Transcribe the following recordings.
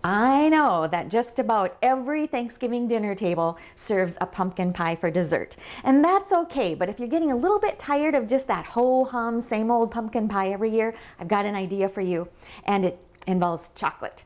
I know that just about every Thanksgiving dinner table serves a pumpkin pie for dessert. And that's okay, but if you're getting a little bit tired of just that ho-hum, same old pumpkin pie every year, I've got an idea for you. And it involves chocolate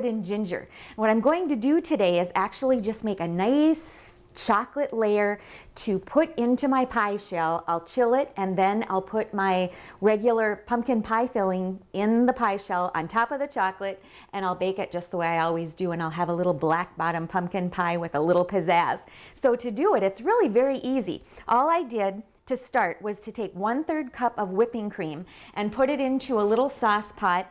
and ginger. What I'm going to do today is actually just make a nice chocolate layer to put into my pie shell. I'll chill it, and then I'll put my regular pumpkin pie filling in the pie shell on top of the chocolate, and I'll bake it just the way I always do, and I'll have a little black bottom pumpkin pie with a little pizzazz. So to do it, it's really very easy. All I did to start was to take 1/3 cup of whipping cream and put it into a little sauce pot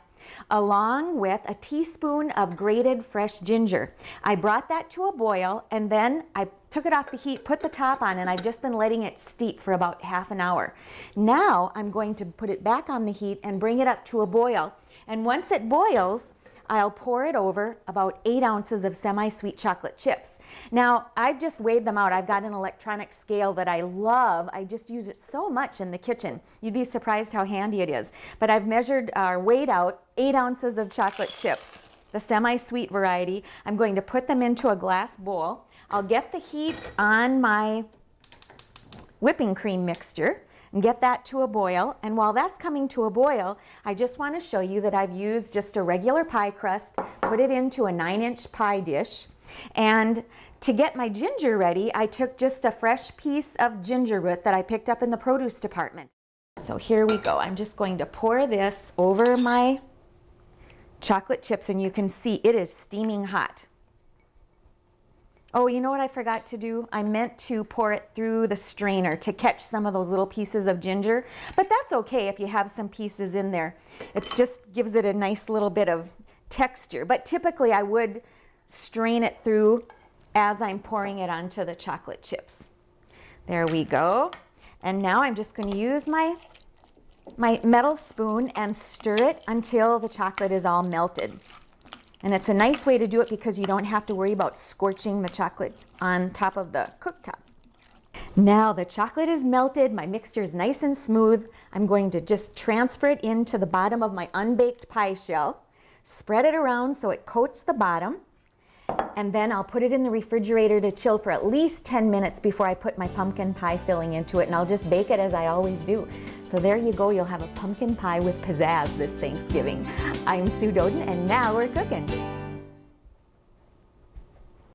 along with a teaspoon of grated fresh ginger. I brought that to a boil, and then I took it off the heat, put the top on, and I've just been letting it steep for about half an hour. Now I'm going to put it back on the heat and bring it up to a boil. And once it boils, I'll pour it over about 8 ounces of semi-sweet chocolate chips. Now, I've just weighed them out. I've got an electronic scale that I love. I just use it so much in the kitchen. You'd be surprised how handy it is. But I've measured or weighed out 8 ounces of chocolate chips, the semi-sweet variety. I'm going to put them into a glass bowl. I'll get the heat on my whipping cream mixture and get that to a boil. And while that's coming to a boil, I just want to show you that I've used just a regular pie crust, put it into a 9-inch pie dish. And to get my ginger ready, I took just a fresh piece of gingerroot that I picked up in the produce department. So here we go. I'm just going to pour this over my chocolate chips, and you can see it is steaming hot. Oh, you know what I forgot to do? I meant to pour it through the strainer to catch some of those little pieces of ginger, but that's okay if you have some pieces in there. It just gives it a nice little bit of texture, but typically I would strain it through as I'm pouring it onto the chocolate chips. There we go. And now I'm just going to use my metal spoon and stir it until the chocolate is all melted. And it's a nice way to do it because you don't have to worry about scorching the chocolate on top of the cooktop. Now the chocolate is melted, my mixture is nice and smooth. I'm going to just transfer it into the bottom of my unbaked pie shell, spread it around so it coats the bottom, and then I'll put it in the refrigerator to chill for at least 10 minutes before I put my pumpkin pie filling into it, and I'll just bake it as I always do. So there you go, you'll have a pumpkin pie with pizzazz this Thanksgiving. I'm Sue Doden, and now we're cooking.